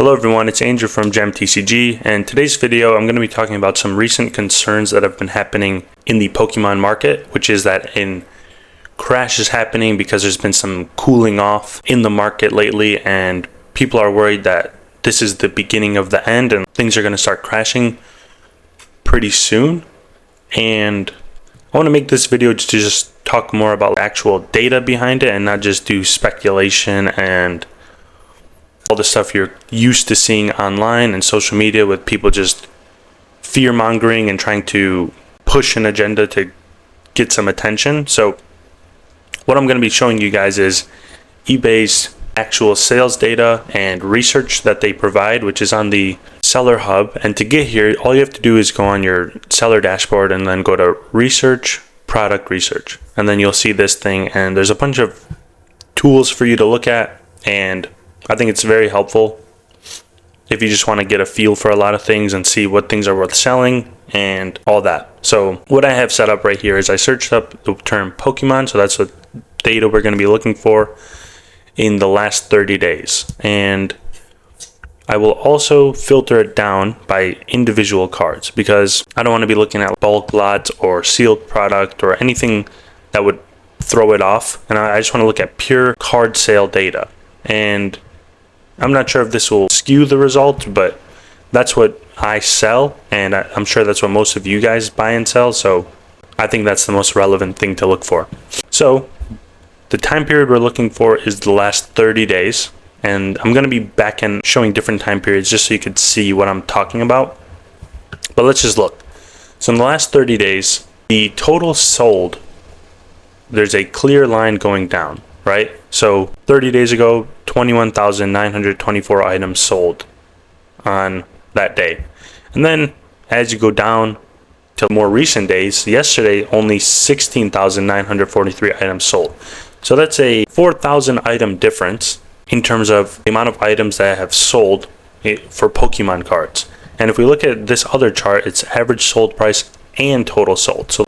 Hello everyone, it's Andrew from GemTCG, and today's video I'm going to be talking about some recent concerns that have been happening in the Pokemon market, which is that a crash is happening because there's been some cooling off in the market lately, and people are worried that this is the beginning of the end and things are going to start crashing pretty soon. And I want to make this video to just talk more about actual data behind it and not just do speculation and all the stuff you're used to seeing online and social media with people just fear-mongering and trying to push an agenda to get some attention. So what I'm going to be showing you guys is eBay's actual sales data and research that they provide, which is on the Seller Hub. And to get here, all you have to do is go on your seller dashboard and then go to Research, Product Research. And then you'll see this thing, and there's a bunch of tools for you to look at, and I think it's very helpful if you just want to get a feel for a lot of things and see what things are worth selling and all that. So what I have set up right here is I searched up the term Pokemon, so that's what data we're going to be looking for in the last 30 days. And I will also filter it down by individual cards because I don't want to be looking at bulk lots or sealed product or anything that would throw it off. And I just want to look at pure card sale data. And I'm not sure if this will skew the result, but that's what I sell, and I'm sure that's what most of you guys buy and sell, so I think that's the most relevant thing to look for. So the time period we're looking for is the last 30 days, and I'm going to be back and showing different time periods just so you could see what I'm talking about. But let's just look. So in the last 30 days, the total sold, there's a clear line going down, right? So 30 days ago, 21,924 items sold on that day. And then as you go down to more recent days, yesterday only 16,943 items sold. So that's a 4,000 item difference in terms of the amount of items that have sold for Pokemon cards. And if we look at this other chart, it's average sold price and total sold. So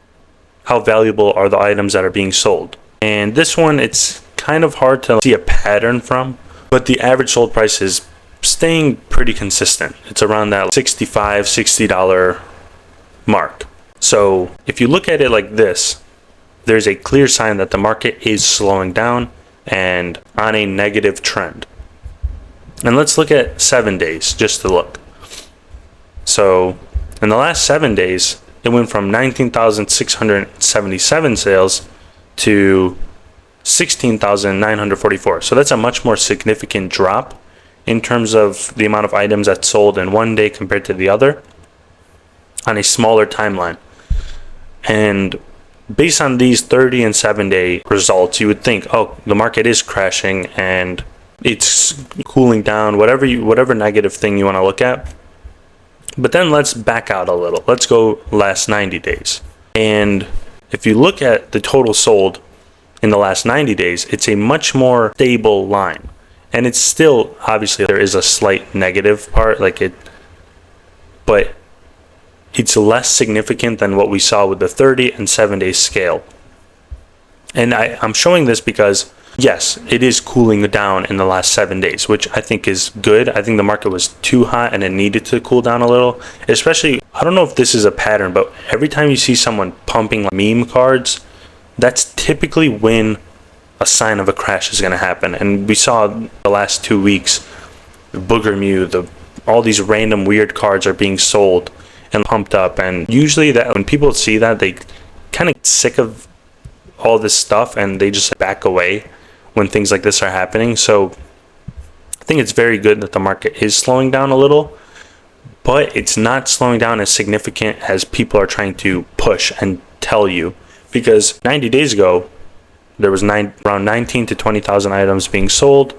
how valuable are the items that are being sold? And this one, it's kind of hard to see a pattern from, but the average sold price is staying pretty consistent. It's around that $60 mark. So if you look at it like this, there's a clear sign that the market is slowing down and on a negative trend. And let's look at 7 days just to look. So in the last 7 days, it went from 19,677 sales to 16,944. So that's a much more significant drop in terms of the amount of items that sold in one day compared to the other on a smaller timeline. And based on these 30 and 7 day results, you would think, oh, the market is crashing and it's cooling down, whatever negative thing you want to look at. But then let's back out a little. Let's go last 90 days. And if you look at the total sold in the last 90 days, it's a much more stable line. And it's still, obviously, there is a slight negative part, but it's less significant than what we saw with the 30 and 7 day scale. And I'm showing this because, yes, it is cooling down in the last 7 days, which I think is good. I think the market was too hot and it needed to cool down a little. Especially, I don't know if this is a pattern, but every time you see someone pumping meme cards, that's typically when a sign of a crash is going to happen. And we saw the last 2 weeks, the Booger Mew, all these random weird cards are being sold and pumped up. And usually that when people see that, they kind of get sick of all this stuff and they just back away when things like this are happening. So I think it's very good that the market is slowing down a little, but it's not slowing down as significant as people are trying to push and tell you. Because 90 days ago, there was around 19 to 20,000 items being sold,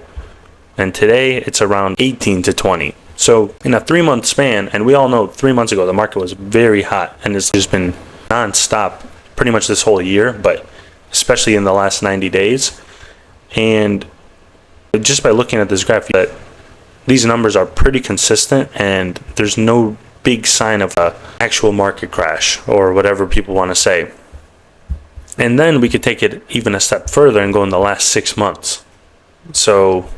and today it's around 18 to 20. So in a 3-month span, and we all know 3 months ago the market was very hot, and it's just been non-stop pretty much this whole year, but especially in the last 90 days. And just by looking at this graph, that these numbers are pretty consistent, and there's no big sign of an actual market crash or whatever people want to say. And then we could take it even a step further and go in the last 6 months. So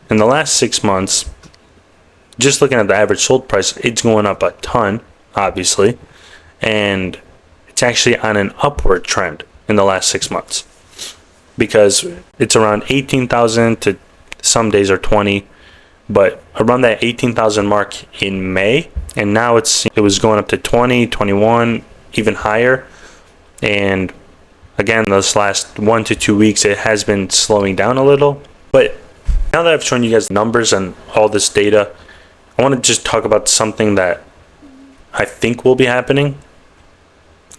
in the last 6 months, just looking at the average sold price, it's going up a ton, obviously, and it's actually on an upward trend in the last 6 months, because it's around 18,000 to some days are 20, but around that 18,000 mark in May, and now it was going up to 20, 21, even higher. And again, this last 1 to 2 weeks, it has been slowing down a little. But now that I've shown you guys numbers and all this data, I want to just talk about something that I think will be happening.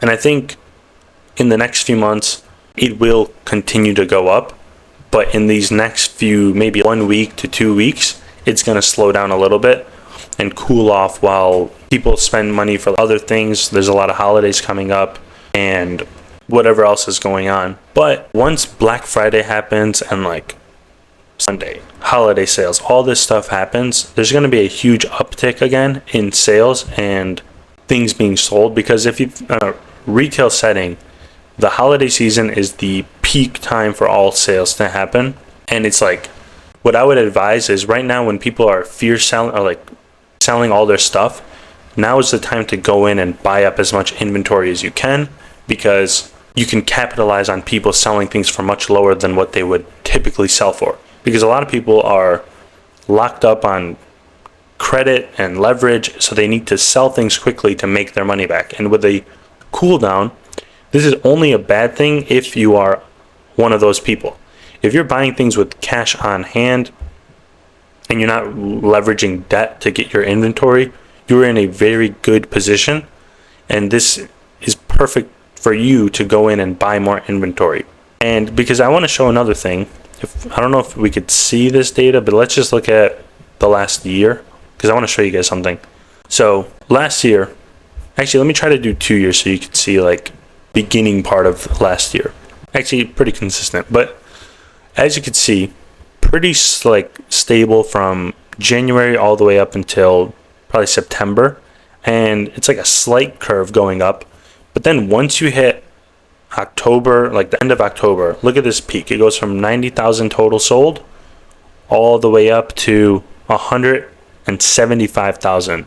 And I think in the next few months, it will continue to go up. But in these next few, maybe 1 week to 2 weeks, it's going to slow down a little bit and cool off while people spend money for other things. There's a lot of holidays coming up and whatever else is going on. But once Black Friday happens and like Sunday, holiday sales, all this stuff happens, there's going to be a huge uptick again in sales and things being sold, because if you retail setting, the holiday season is the peak time for all sales to happen. And it's like, what I would advise is right now when people are fear selling or like selling all their stuff, now is the time to go in and buy up as much inventory as you can, because you can capitalize on people selling things for much lower than what they would typically sell for. Because a lot of people are locked up on credit and leverage, so they need to sell things quickly to make their money back. And with a cool down, this is only a bad thing if you are one of those people. If you're buying things with cash on hand and you're not leveraging debt to get your inventory, you're in a very good position. And this is perfect for you to go in and buy more inventory. And because I want to show another thing, I don't know if we could see this data, but let's just look at the last year, because I want to show you guys something. So last year, actually, let me try to do 2 years so you can see like beginning part of last year. Actually, pretty consistent, but as you can see, pretty like stable from January all the way up until probably September, and it's like a slight curve going up. But then once you hit October, like the end of October, look at this peak. It goes from 90,000 total sold all the way up to 175,000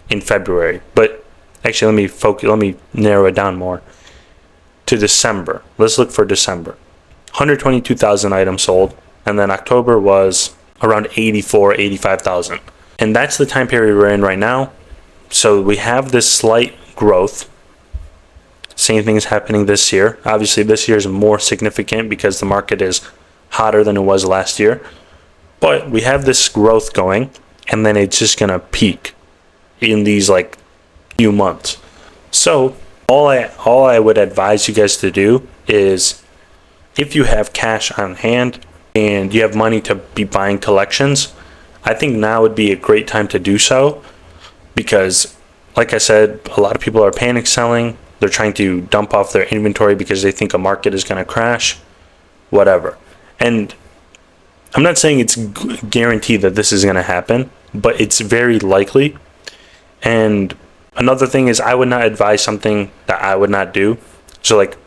in February. But actually, let me narrow it down more to December. Let's look for December. 122,000 items sold, and then October was around 85,000. And that's the time period we're in right now. So we have this slight growth. Same thing is happening this year. Obviously, this year is more significant because the market is hotter than it was last year. But we have this growth going, and then it's just going to peak in these like few months. So all I would advise you guys to do is, if you have cash on hand and you have money to be buying collections, I think now would be a great time to do so, because like I said, a lot of people are panic selling. They're trying to dump off their inventory because they think a market is going to crash, whatever. And I'm not saying it's guaranteed that this is going to happen, but it's very likely. And another thing is, I would not advise something that I would not do. So like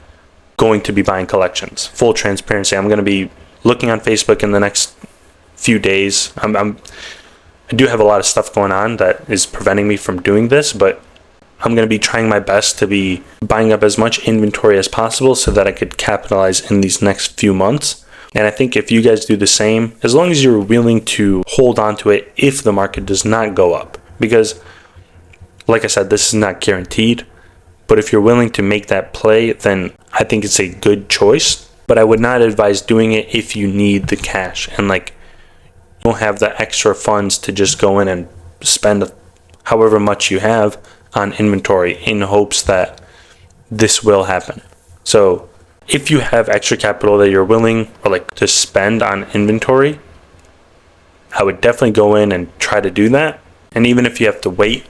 going to be buying collections. Full transparency. I'm going to be looking on Facebook in the next few days. I do have a lot of stuff going on that is preventing me from doing this, but I'm going to be trying my best to be buying up as much inventory as possible so that I could capitalize in these next few months. And I think if you guys do the same, as long as you're willing to hold on to it if the market does not go up, because like I said, this is not guaranteed, but if you're willing to make that play, then I think it's a good choice. But I would not advise doing it if you need the cash and like you don't have the extra funds to just go in and spend however much you have on inventory in hopes that this will happen. So if you have extra capital that you're willing or like to spend on inventory, I would definitely go in and try to do that. And even if you have to wait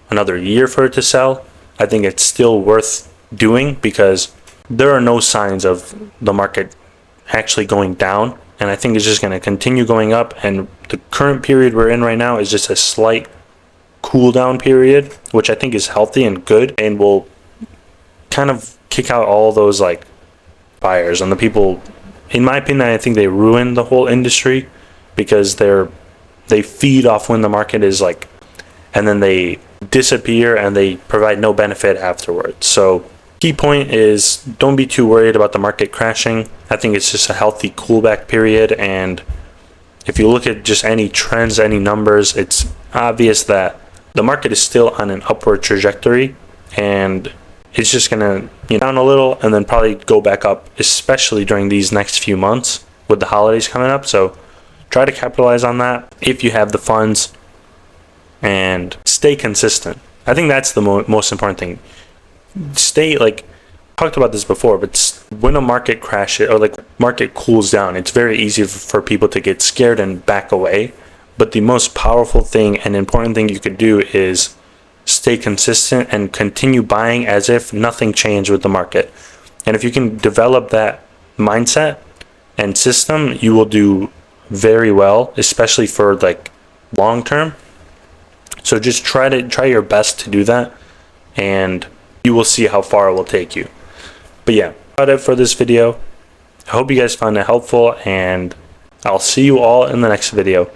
another year for it to sell, I think it's still worth doing, because there are no signs of the market actually going down. And I think it's just going to continue going up. And the current period we're in right now is just a slight cool down period, which I think is healthy and good and will kind of kick out all those like buyers and the people. In my opinion, I think they ruin the whole industry because they're they feed off when the market is like, and then they disappear and they provide no benefit afterwards. So key point is don't be too worried about the market crashing. I think it's just a healthy coolback period, and if you look at just any trends, any numbers, it's obvious that the market is still on an upward trajectory, and it's just gonna down a little and then probably go back up, especially during these next few months with the holidays coming up. So try to capitalize on that if you have the funds, and stay consistent. I think that's the most important thing. Stay, like, talked about this before, but when a market crashes or like market cools down, it's very easy for people to get scared and back away. But the most powerful thing and important thing you could do is stay consistent and continue buying as if nothing changed with the market. And if you can develop that mindset and system, you will do very well, especially for like long term. So just try your best to do that, and you will see how far it will take you. But yeah, that's it for this video. I hope you guys found it helpful, and I'll see you all in the next video.